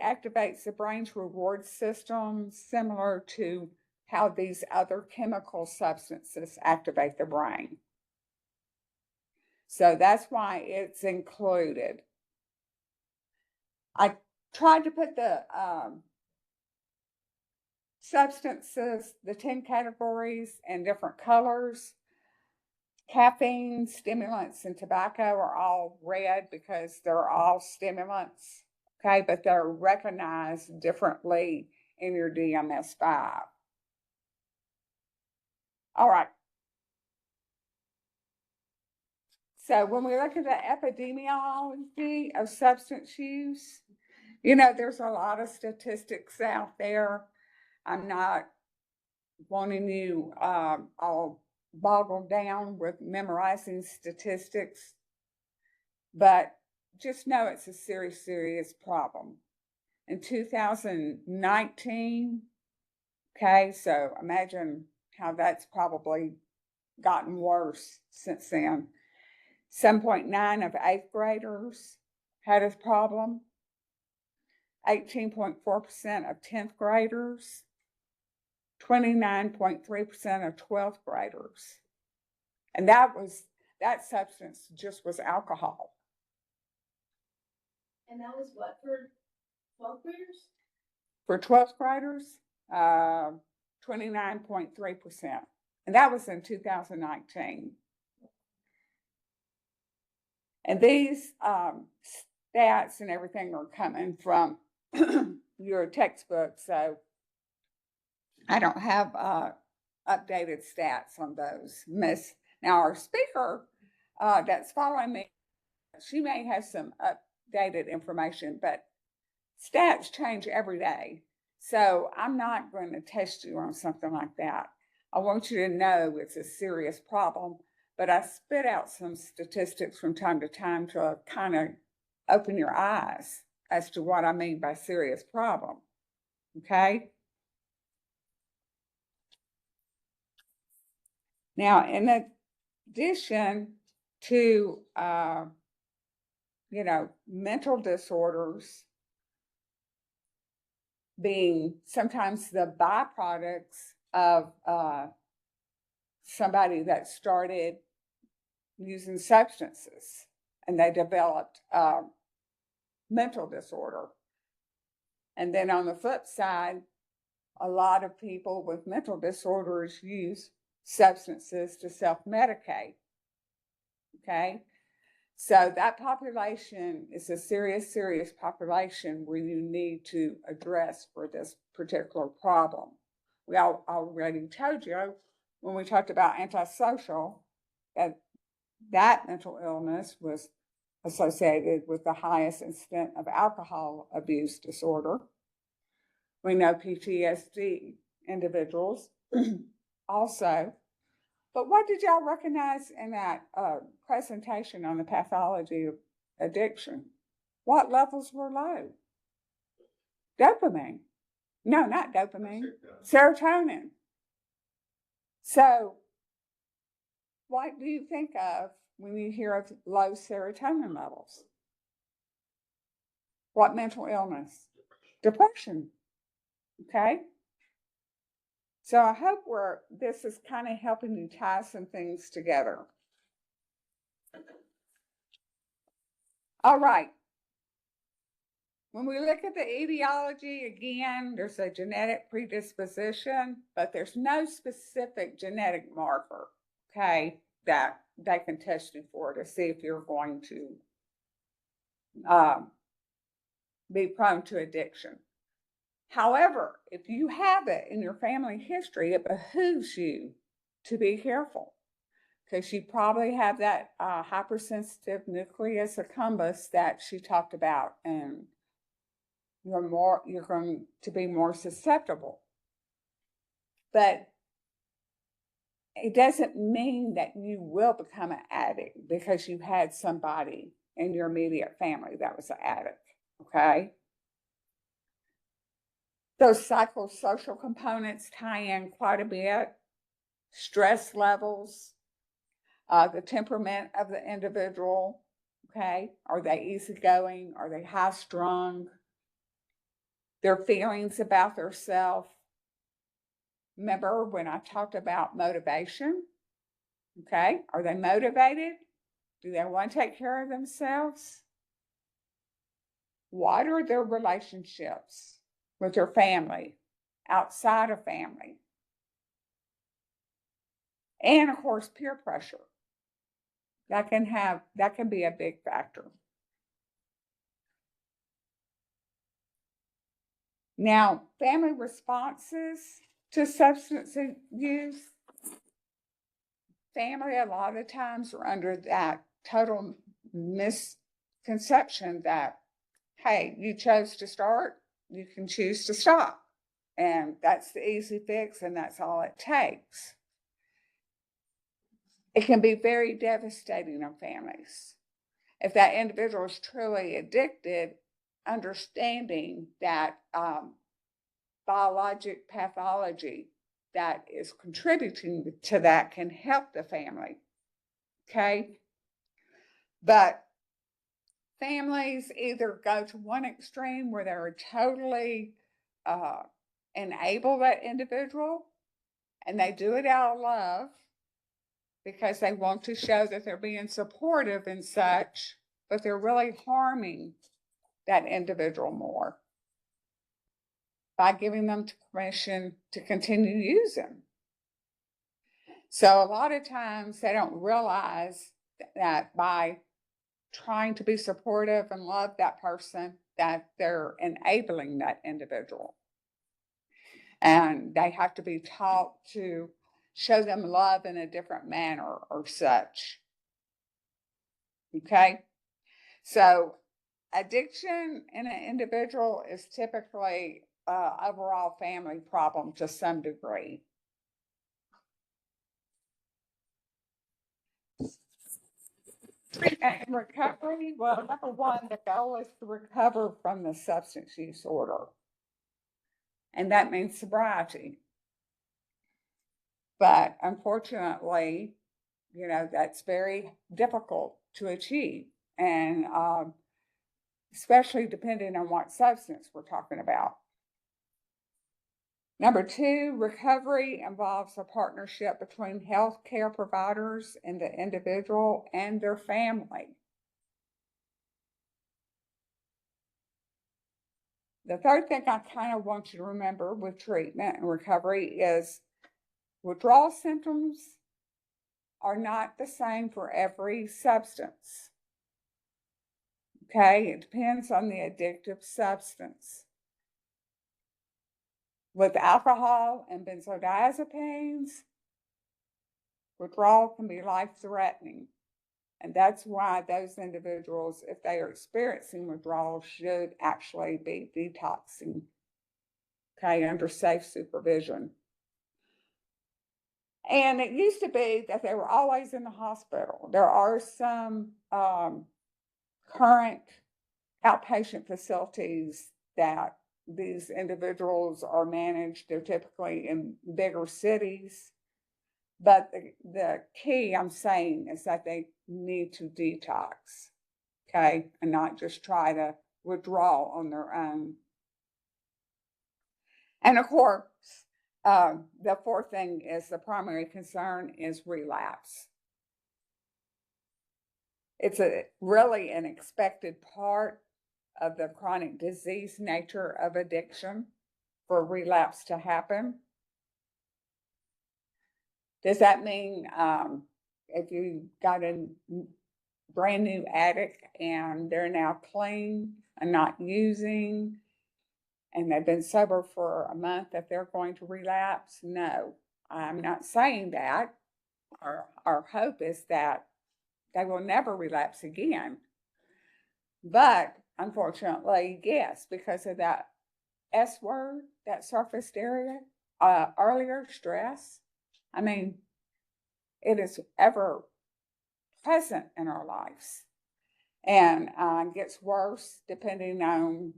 activates the brain's reward system similar to how these other chemical substances activate the brain. So that's why it's included. I tried to put the substances, the 10 categories, in different colors. Caffeine, stimulants, and tobacco are all red because they're all stimulants, okay? But they're recognized differently in your DMS-5. All right. So when we look at the epidemiology of substance use, you know, there's a lot of statistics out there. I'm not wanting you all boggled down with memorizing statistics, but just know it's a serious, serious problem. In 2019, okay, so imagine how that's probably gotten worse since then. 7.9 of 8th graders had a problem. 18.4% of 10th graders. 29.3% of 12th graders. And that substance just was alcohol. And that was what for 12th graders? For 12th graders, 29.3%. And that was in 2019. And these stats and everything are coming from your textbook, so I don't have updated stats on those. Now our speaker that's following me, she may have some updated information, but stats change every day. So I'm not going to test you on something like that. I want you to know it's a serious problem, but I spit out some statistics from time to time to kind of open your eyes as to what I mean by serious problem, okay? Now, in addition to, mental disorders being sometimes the byproducts of somebody that started using substances and they developed mental disorder. And then on the flip side, a lot of people with mental disorders use substances to self-medicate, okay? So that population is a serious, serious population where you need to address for this particular problem. We already told you when we talked about antisocial that mental illness was associated with the highest incidence of alcohol abuse disorder. We know PTSD individuals also. But what did y'all recognize in that presentation on the pathology of addiction? What levels were low? Dopamine. No, not dopamine. Serotonin. So what do you think of when you hear of low serotonin levels? What mental illness? Depression. Okay? So I hope this is kind of helping you tie some things together. All right. When we look at the etiology, again, there's a genetic predisposition, but there's no specific genetic marker, okay, that they can test you for to see if you're going to be prone to addiction. However, if you have it in your family history, it behooves you to be careful because you probably have that hypersensitive nucleus accumbens that she talked about, and you're going to be more susceptible. But it doesn't mean that you will become an addict because you had somebody in your immediate family that was an addict, okay? Those psychosocial components tie in quite a bit. Stress levels, the temperament of the individual, okay? Are they easygoing? Are they high-strung? their feelings about their self. Remember when I talked about motivation? Okay, are they motivated? Do they want to take care of themselves? What are their relationships with their family, outside of family? And of course, peer pressure. That can be a big factor. Now, family responses to substance use. Family a lot of times are under that total misconception that, hey, you chose to start, you can choose to stop. And that's the easy fix, and that's all it takes. It can be very devastating on families. If that individual is truly addicted, understanding that biologic pathology that is contributing to that can help the family. Okay? But families either go to one extreme where they're totally enable that individual, and they do it out of love because they want to show that they're being supportive and such, but they're really harming that individual more by giving them permission to continue using. So a lot of times they don't realize that by trying to be supportive and love that person, that they're enabling that individual. And they have to be taught to show them love in a different manner or such. Okay? So addiction in an individual is typically an overall family problem to some degree. Treatment and recovery, well, number one, the goal is to recover from the substance use disorder. And that means sobriety. But unfortunately, that's very difficult to achieve. And especially depending on what substance we're talking about. Number two, recovery involves a partnership between healthcare providers and the individual and their family. The third thing I kind of want you to remember with treatment and recovery is withdrawal symptoms are not the same for every substance. Okay, it depends on the addictive substance. With alcohol and benzodiazepines, withdrawal can be life-threatening. And that's why those individuals, if they are experiencing withdrawal, should actually be detoxing, okay, under safe supervision. And it used to be that they were always in the hospital. There are some current outpatient facilities that these individuals are managed. They're typically in bigger cities. But the key I'm saying is that they need to detox, okay, and not just try to withdraw on their own. And of course, the fourth thing is the primary concern is relapse. It's really an expected part of the chronic disease nature of addiction for relapse to happen. Does that mean if you got a brand new addict and they're now clean and not using and they've been sober for a month that they're going to relapse? No, I'm not saying that. Our hope is that they will never relapse again. But unfortunately, yes, because of that S word that surfaced earlier, stress. I mean, it is ever present in our lives and gets worse depending on,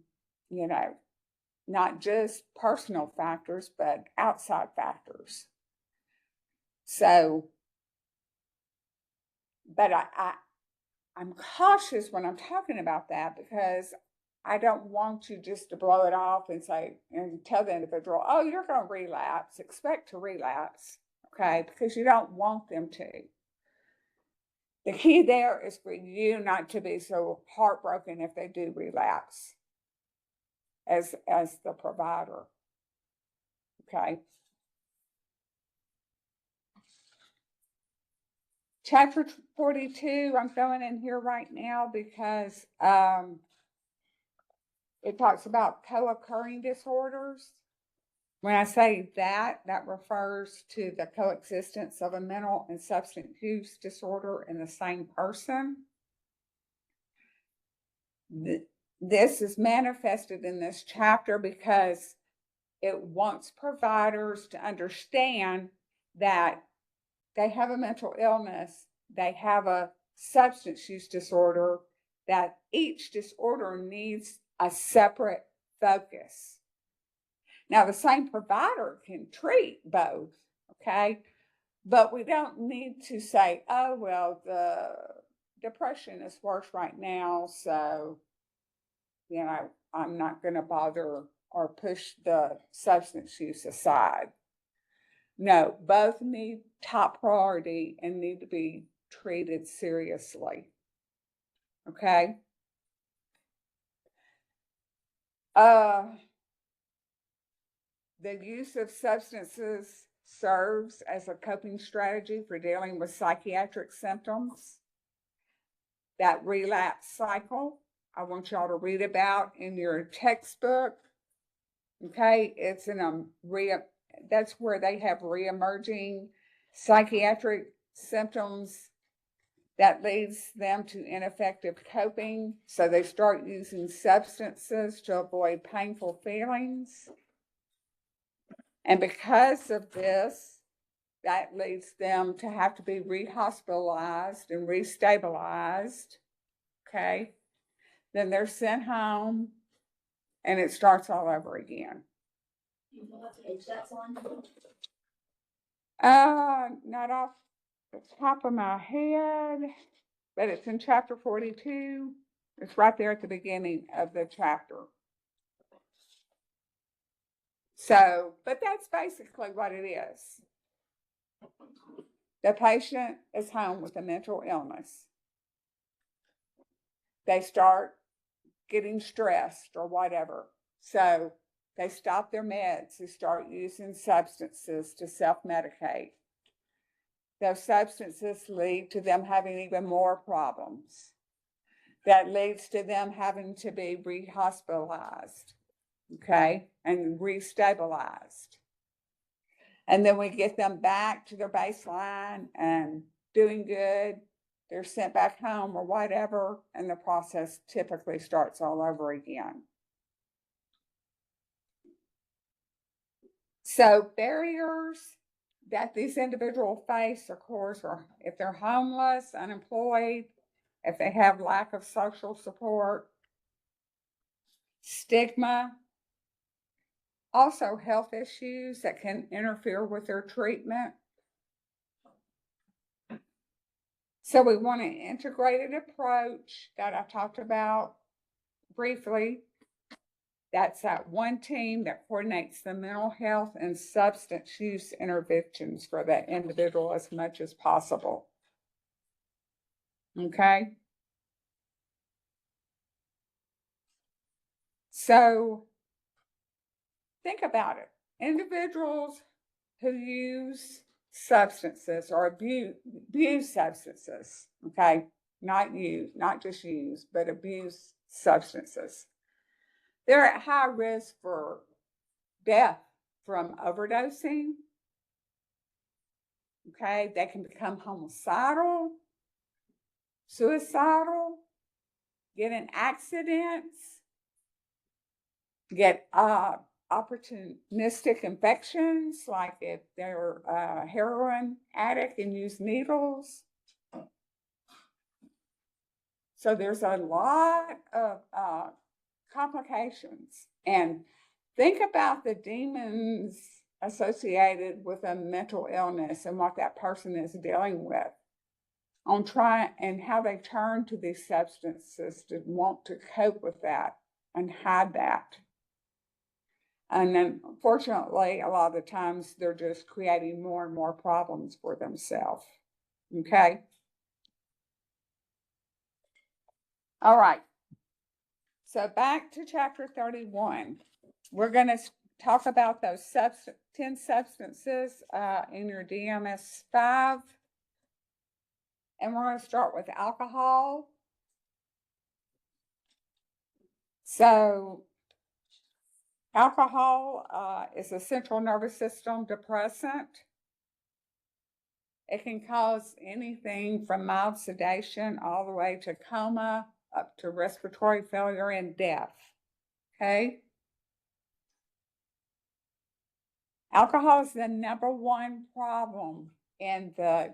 not just personal factors, but outside factors. So, but I'm cautious when I'm talking about that because I don't want you just to blow it off and say, and tell the individual, oh, you're going to relapse, expect to relapse, okay? Because you don't want them to. The key there is for you not to be so heartbroken if they do relapse as the provider, okay? Chapter 42, I'm going in here right now because it talks about co-occurring disorders. When I say that, that refers to the coexistence of a mental and substance use disorder in the same person. This is manifested in this chapter because it wants providers to understand that they have a mental illness, they have a substance use disorder, that each disorder needs a separate focus. Now, the same provider can treat both, okay? But we don't need to say, oh, well, the depression is worse right now, so, I'm not going to bother or push the substance use aside. No, both need top priority and need to be treated seriously. Okay? The use of substances serves as a coping strategy for dealing with psychiatric symptoms. That relapse cycle, I want y'all to read about in your textbook. Okay, it's in that's where they have reemerging psychiatric symptoms that leads them to ineffective coping. So they start using substances to avoid painful feelings. And because of this, that leads them to have to be rehospitalized and restabilized. Okay. Then they're sent home and it starts all over again. You know what page that's on? Not off the top of my head, but it's in chapter 42. It's right there at the beginning of the chapter. So, but that's basically what it is. The patient is home with a mental illness. They start getting stressed or whatever. So they stop their meds. They start using substances to self-medicate. Those substances lead to them having even more problems. That leads to them having to be rehospitalized, okay, and restabilized. And then we get them back to their baseline and doing good. They're sent back home or whatever, and the process typically starts all over again. So barriers that these individuals face, of course, are if they're homeless, unemployed, if they have lack of social support, stigma, also health issues that can interfere with their treatment. So we want an integrated approach that I talked about briefly. That's that one team that coordinates the mental health and substance use interventions for that individual as much as possible. Okay? So think about it. Individuals who use substances or abuse substances, okay? Not just use, but abuse substances. They're at high risk for death from overdosing. Okay, they can become homicidal, suicidal, get in accidents, get opportunistic infections, like if they're a heroin addict and use needles. So there's a lot of complications. And think about the demons associated with a mental illness and what that person is dealing with and how they turn to these substances to want to cope with that. and hide that. And then unfortunately, a lot of the times they're just creating more and more problems for themselves. Okay. All right. So back to chapter 31. We're going to talk about those 10 substances in your DMS 5. And we're going to start with alcohol. So alcohol is a central nervous system depressant. It can cause anything from mild sedation all the way to coma, up to respiratory failure and death. Okay? Alcohol is the #1 problem in the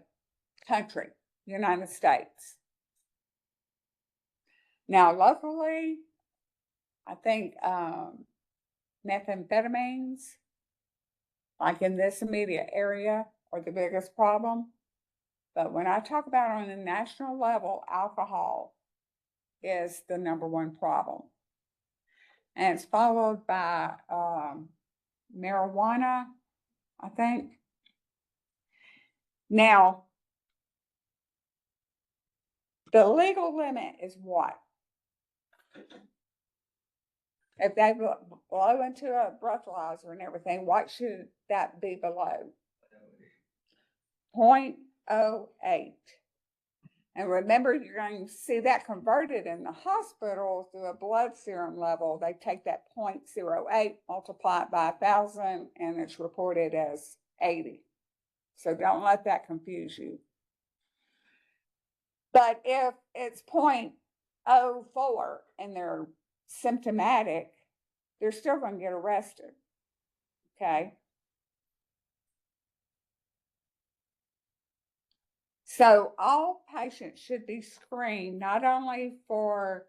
country, United States. Now, locally, I think methamphetamines, like in this immediate area, are the biggest problem. But when I talk about on a national level, alcohol is the #1 problem. And it's followed by marijuana, I think. Now, the legal limit is what? If they blow into a breathalyzer and everything, what should that be below? 0.08. And remember, you're going to see that converted in the hospital through a blood serum level. They take that 0.08, multiply it by 1,000, and it's reported as 80. So don't let that confuse you. But if it's 0.04 and they're symptomatic, they're still going to get arrested. Okay. So all patients should be screened not only for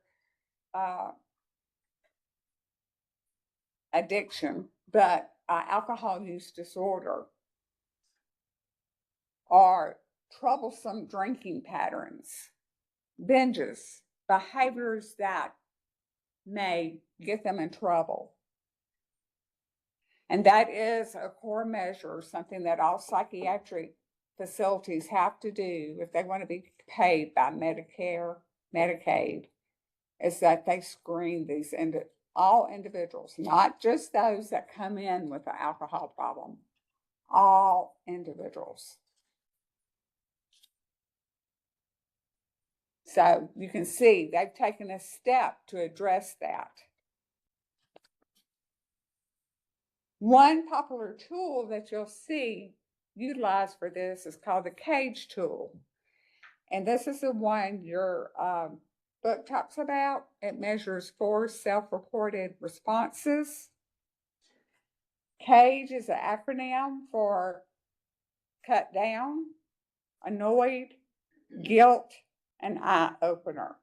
addiction, but alcohol use disorder or troublesome drinking patterns, binges, behaviors that may get them in trouble. And that is a core measure, something that all psychiatric facilities have to do if they want to be paid by Medicare, Medicaid, is that they screen these all individuals, not just those that come in with an alcohol problem, all individuals. So you can see they've taken a step to address that. One popular tool that you'll see utilized for this is called the CAGE tool. And this is the one your book talks about. It measures 4 self-reported responses. CAGE is an acronym for cut down, annoyed, guilt, and eye opener.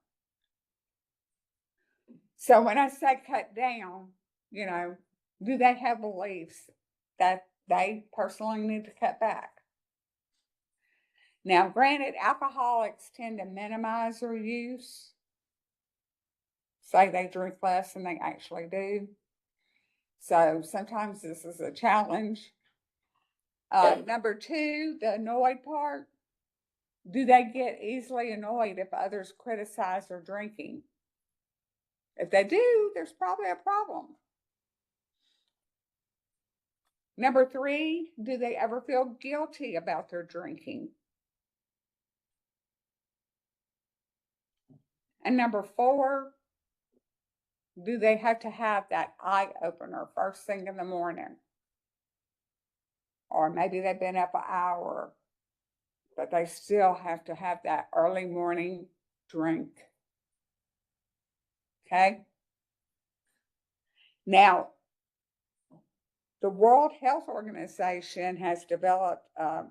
So when I say cut down, you know, do they have beliefs that they personally need to cut back? Now, granted, alcoholics tend to minimize their use. Say they drink less than they actually do. So sometimes this is a challenge. #2, the annoyed part. Do they get easily annoyed if others criticize their drinking? If they do, there's probably a problem. #3, do they ever feel guilty about their drinking? And #4, do they have to have that eye opener first thing in the morning? Or maybe they've been up an hour, but they still have to have that early morning drink. Okay? Now, the World Health Organization has developed a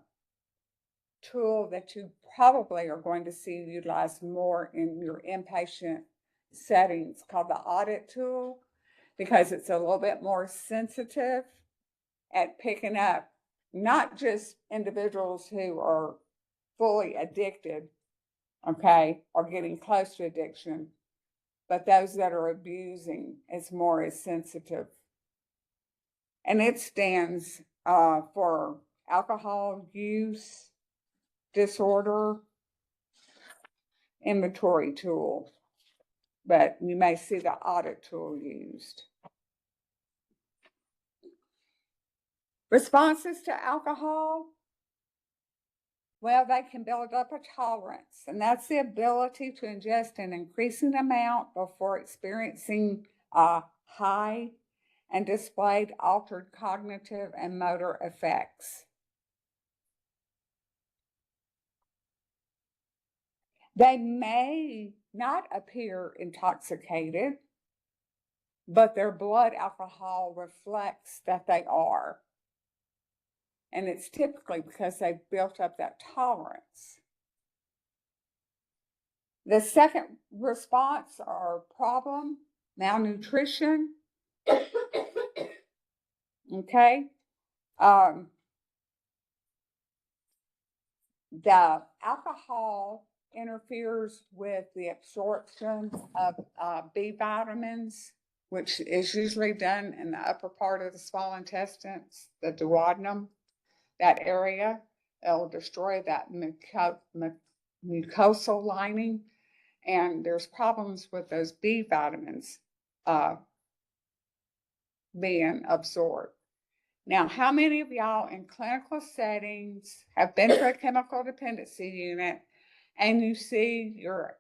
tool that you probably are going to see utilized more in your inpatient settings called the audit tool, because it's a little bit more sensitive at picking up not just individuals who are fully addicted, okay, or getting close to addiction, but those that are abusing is more as sensitive. And it stands for alcohol use disorder inventory tool, but you may see the audit tool used. Responses to alcohol. Well, they can build up a tolerance, and that's the ability to ingest an increasing amount before experiencing a high and displayed altered cognitive and motor effects. They may not appear intoxicated, but their blood alcohol reflects that they are. And it's typically because they've built up that tolerance. The second response or problem, malnutrition. Okay. The alcohol interferes with the absorption of B vitamins, which is usually done in the upper part of the small intestines, the duodenum, that area. It'll destroy that mucosal lining, and there's problems with those B vitamins being absorbed. Now, how many of y'all in clinical settings have been to a chemical dependency unit and you see your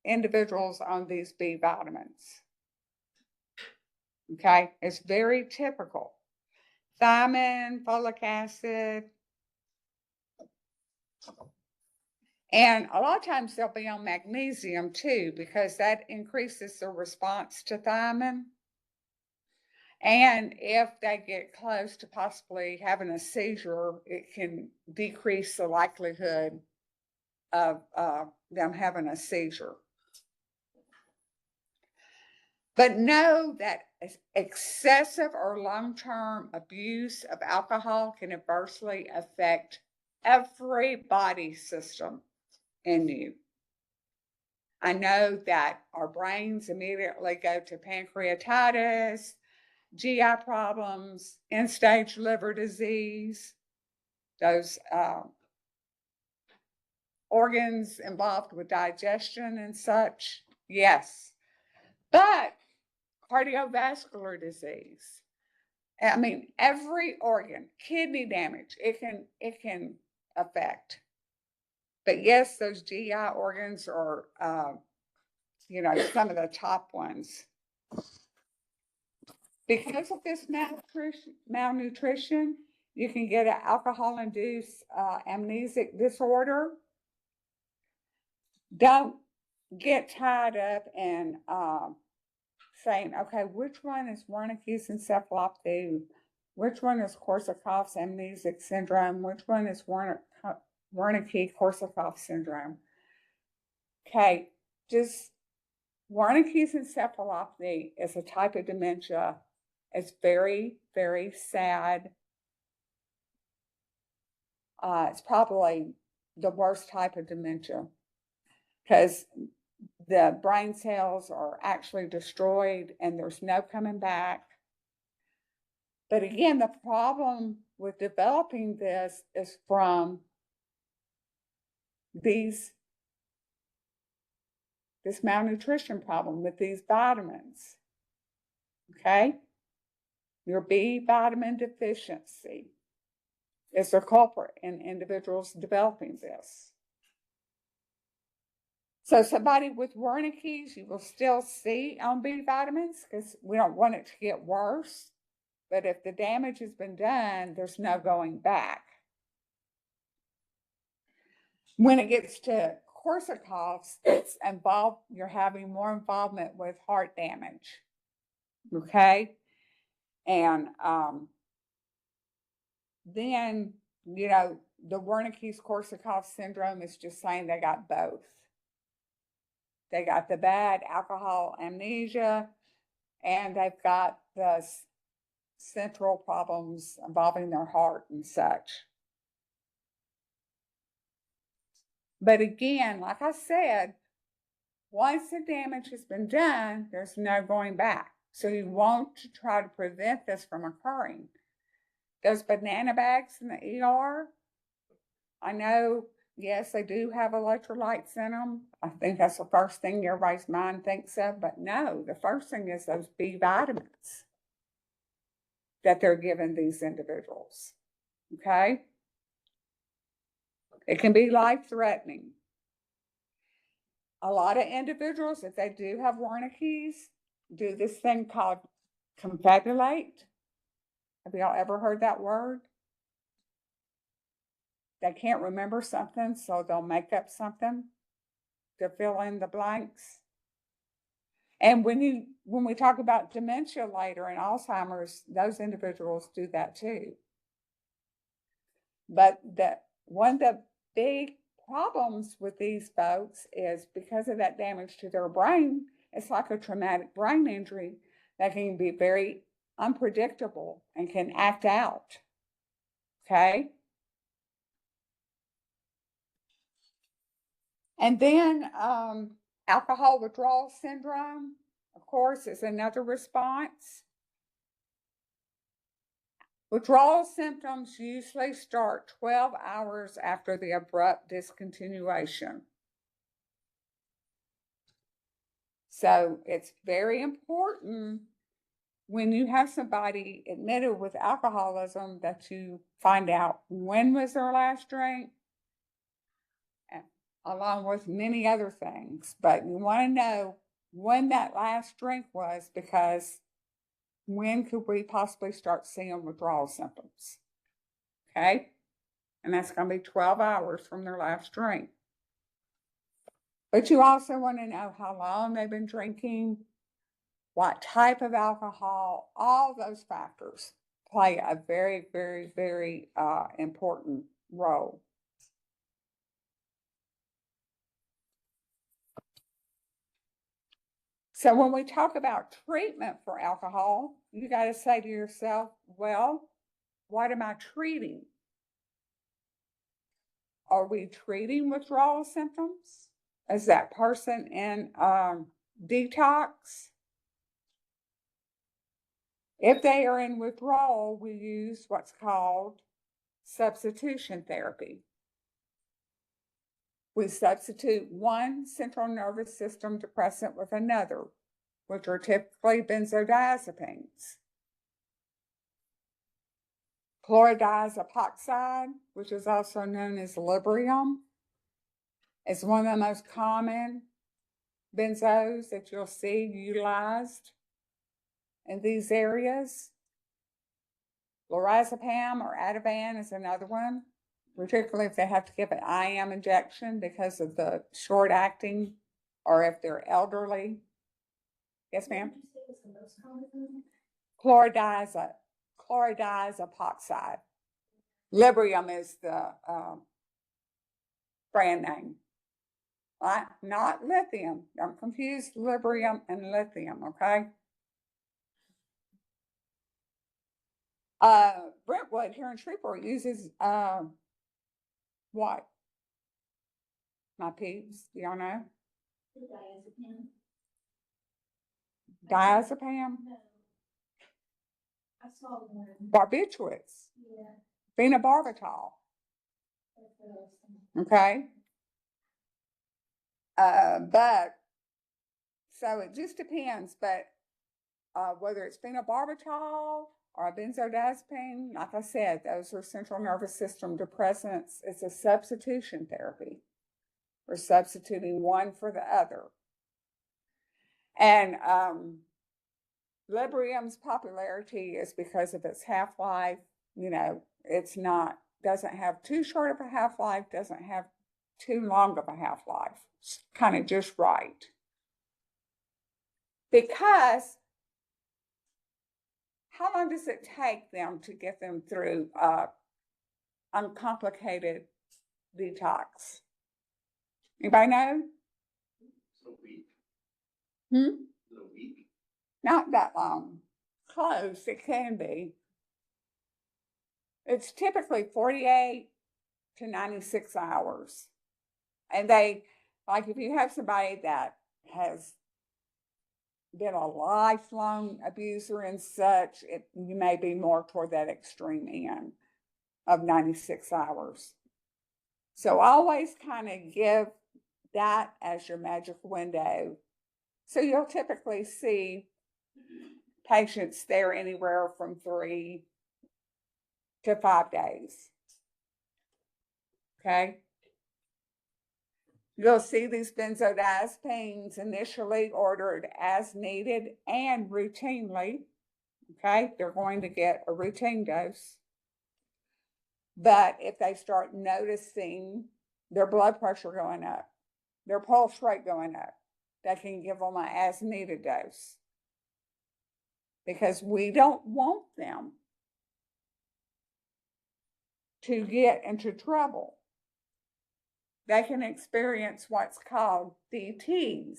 individuals on these B vitamins? Okay, it's very typical. Thiamine, folic acid. And a lot of times they'll be on magnesium too, because that increases the response to thiamine. And if they get close to possibly having a seizure, it can decrease the likelihood of them having a seizure. But know that excessive or long-term abuse of alcohol can adversely affect every body system in you. I know that our brains immediately go to pancreatitis, GI problems, end-stage liver disease, those organs involved with digestion and such, yes. But cardiovascular disease, I mean, every organ, kidney damage, it can affect. But yes, those GI organs are, some of the top ones. Because of this malnutrition, you can get an alcohol-induced amnesic disorder. Don't get tied up in saying, okay, which one is Wernicke's encephalopathy? Which one is Korsakoff's amnesic syndrome? Which one is Wernicke-Korsakoff syndrome? Okay, just Wernicke's encephalopathy is a type of dementia. It's very, very sad. It's probably the worst type of dementia because the brain cells are actually destroyed and there's no coming back. But again, the problem with developing this is from this malnutrition problem with these vitamins. Okay? Your B vitamin deficiency is the culprit in individuals developing this. So somebody with Wernicke's, you will still see on B vitamins because we don't want it to get worse. But if the damage has been done, there's no going back. When it gets to Korsakoff's, it's involved, you're having more involvement with heart damage. Okay? And then, the Wernicke's-Korsakoff syndrome is just saying they got both. They got the bad alcohol amnesia, and they've got the central problems involving their heart and such. But again, like I said, once the damage has been done, there's no going back. So you want to try to prevent this from occurring. Those banana bags in the ER, I know, yes, they do have electrolytes in them. I think that's the first thing everybody's mind thinks of, but no, the first thing is those B vitamins that they're giving these individuals, okay? It can be life-threatening. A lot of individuals, if they do have Wernicke's, do this thing called confabulate. Have y'all ever heard that word? They can't remember something, so they'll make up something to fill in the blanks. And when we talk about dementia later and Alzheimer's, those individuals do that too. But one of the big problems with these folks is because of that damage to their brain, it's like a traumatic brain injury that can be very unpredictable and can act out. Okay? And then alcohol withdrawal syndrome, of course, is another response. Withdrawal symptoms usually start 12 hours after the abrupt discontinuation. So it's very important when you have somebody admitted with alcoholism that you find out when was their last drink, along with many other things. But you want to know when that last drink was, because when could we possibly start seeing withdrawal symptoms? Okay? And that's going to be 12 hours from their last drink. But you also want to know how long they've been drinking, what type of alcohol, all those factors play a very, very, very important role. So when we talk about treatment for alcohol, you got to say to yourself, well, what am I treating? Are we treating withdrawal symptoms? Is that person in detox? If they are in withdrawal, we use what's called substitution therapy. We substitute one central nervous system depressant with another, which are typically benzodiazepines. Chlordiazepoxide, which is also known as Librium, is one of the most common benzos that you'll see utilized in these areas. Lorazepam or Ativan is another one, particularly if they have to give an IM injection because of the short acting, or if they're elderly. Yes, ma'am? Chlordiazepoxide. Librium is the brand name. Right? Not lithium. Don't confuse Librium and lithium, okay? Brentwood here in Shreveport uses what? My peeps, do y'all know? Diazepam? No. I saw one. Barbiturates. Yeah. Phenobarbital. That's what I was thinking. Okay? But, so it just depends, but whether it's phenobarbital or a benzodiazepine, like I said, those are central nervous system depressants. It's a substitution therapy. We're substituting one for the other. And Librium's popularity is because of its half-life. You know, it's not, doesn't have too short of a half-life, doesn't have too long of a half-life. It's kind of just right. Because how long does it take them to get them through uncomplicated detox? Anybody know? It's a week. Hmm? It's a week. Not that long. Close, it can be. It's typically 48 to 96 hours. And they, like if you have somebody that has been a lifelong abuser and such, you may be more toward that extreme end of 96 hours. So always kind of give that as your magic window. So you'll typically see patients there anywhere from 3 to 5 days. Okay. You'll see these benzodiazepines initially ordered as needed and routinely. Okay, they're going to get a routine dose. But if they start noticing their blood pressure going up, their pulse rate going up, they can give them an as needed dose. Because we don't want them to get into trouble. They can experience what's called DTs,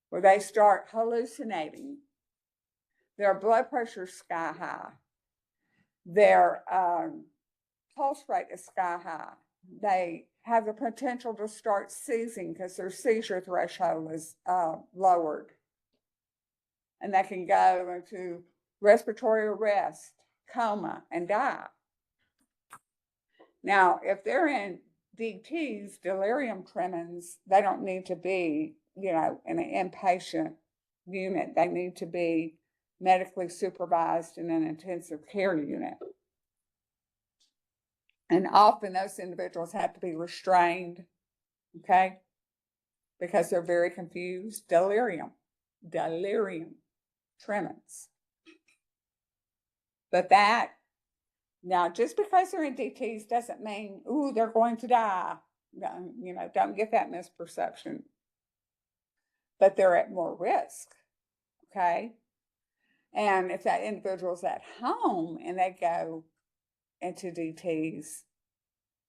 where they start hallucinating. Their blood pressure's sky high. Their pulse rate is sky high. They have the potential to start seizing because their seizure threshold is lowered. And they can go into respiratory arrest, coma, and die. Now, if they're in DTs, delirium tremens, they don't need to be, in an inpatient unit. They need to be medically supervised in an intensive care unit. And often those individuals have to be restrained, okay? Because they're very confused. Delirium tremens. But now, just because they're in DTs doesn't mean, they're going to die. Don't get that misperception. But they're at more risk, okay? And if that individual's at home and they go into DTs,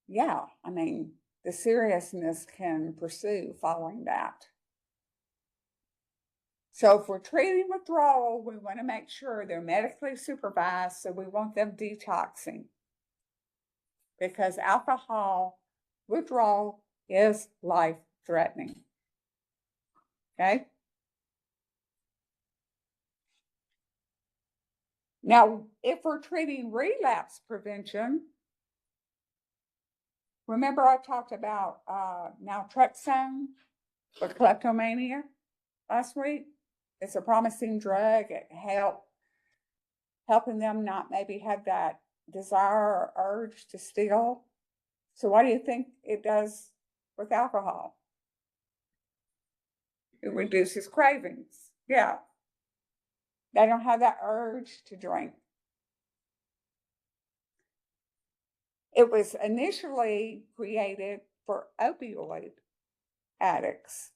the seriousness can pursue following that. So if we're treating withdrawal, we want to make sure they're medically supervised, so we want them detoxing. Because alcohol withdrawal is life-threatening. Okay? Now, if we're treating relapse prevention, remember I talked about naltrexone for kleptomania last week? It's a promising drug. It helping them not maybe have that desire or urge to steal. So what do you think it does with alcohol? It reduces cravings. Yeah. They don't have that urge to drink. It was initially created for opioid addicts,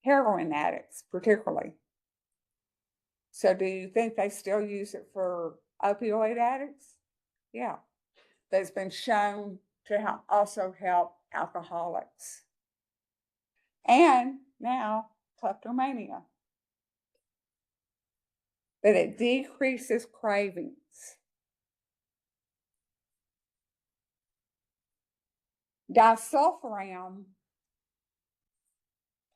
heroin addicts particularly. So do you think they still use it for opioid addicts? Yeah. But it's been shown to also help alcoholics. And now kleptomania. But it decreases cravings. Disulfiram,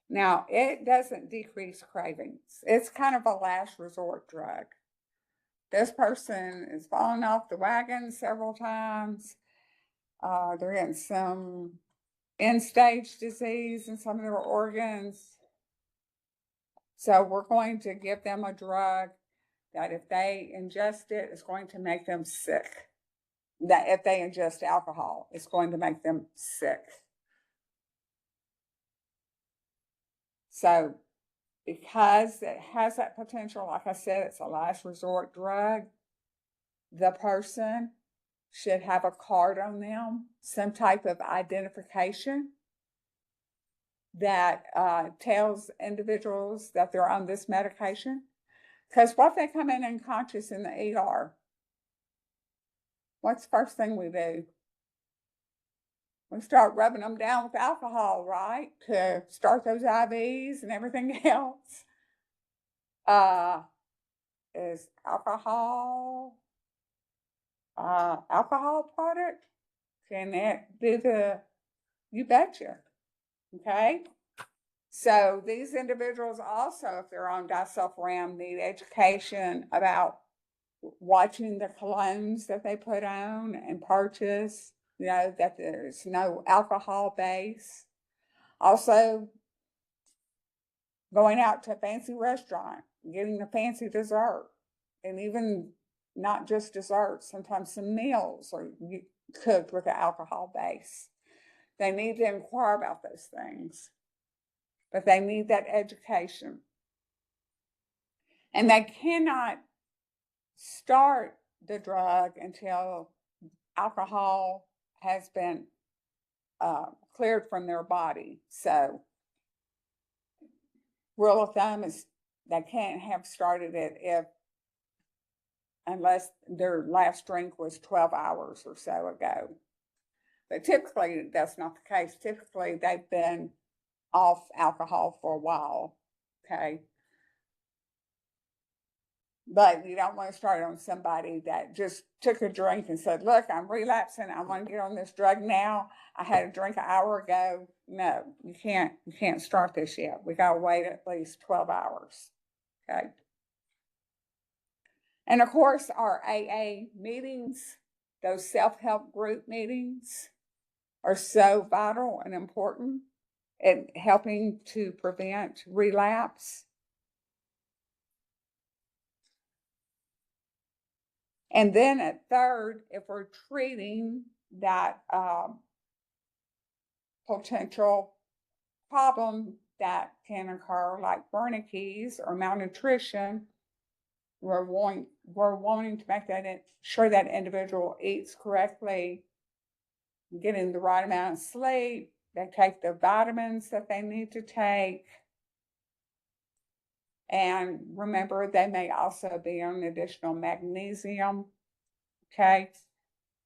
now it doesn't decrease cravings. It's kind of a last resort drug. This person is falling off the wagon several times. They're in some end-stage disease in some of their organs. So we're going to give them a drug that if they ingest it, it's going to make them sick. That if they ingest alcohol, it's going to make them sick. So because it has that potential, like I said, it's a last resort drug, the person should have a card on them, some type of identification that tells individuals that they're on this medication. Because what if they come in unconscious in the ER? What's the first thing we do? We start rubbing them down with alcohol, right? To start those IVs and everything else. Is alcohol product? Can it do you betcha. Okay? So these individuals also, if they're on disulfiram, need education about watching the colognes that they put on and purchase, that there's no alcohol base. Also, going out to a fancy restaurant, getting a fancy dessert, and even not just desserts, sometimes some meals are cooked with an alcohol base. They need to inquire about those things, but they need that education. And they cannot start the drug until alcohol has been cleared from their body. So, rule of thumb is they can't have started it unless their last drink was 12 hours or so ago. But typically, that's not the case. Typically, they've been off alcohol for a while, okay? But you don't want to start on somebody that just took a drink and said, look, I'm relapsing. I want to get on this drug now. I had a drink an hour ago. No, you can't start this yet. We got to wait at least 12 hours, okay? And of course, our AA meetings, those self-help group meetings, are so vital and important in helping to prevent relapse. And then at third, if we're treating that potential problem that can occur, like Wernicke's or malnutrition, we're wanting to make that sure that individual eats correctly, getting the right amount of sleep, they take the vitamins that they need to take. And remember, they may also be on additional magnesium, okay?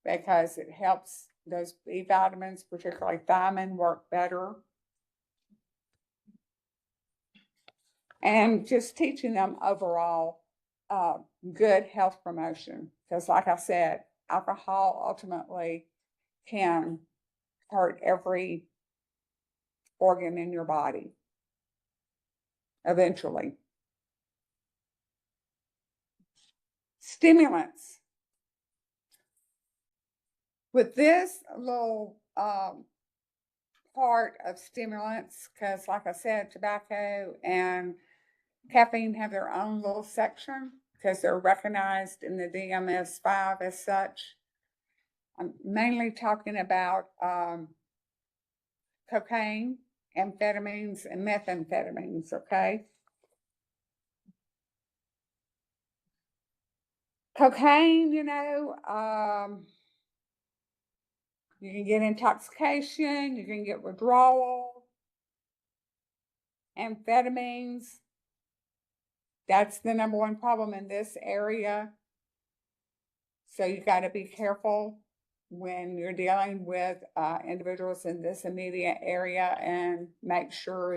Because it helps those B vitamins, particularly thiamine, work better. And just teaching them overall good health promotion. Because like I said, alcohol ultimately can hurt every organ in your body eventually. Stimulants. With this little part of stimulants, because like I said, tobacco and caffeine have their own little section because they're recognized in the DMS-5 as such. I'm mainly talking about cocaine, amphetamines, and methamphetamines, okay? Cocaine, you can get intoxication, you can get withdrawal. Amphetamines, that's the number one problem in this area. So you got to be careful when you're dealing with individuals in this immediate area and make sure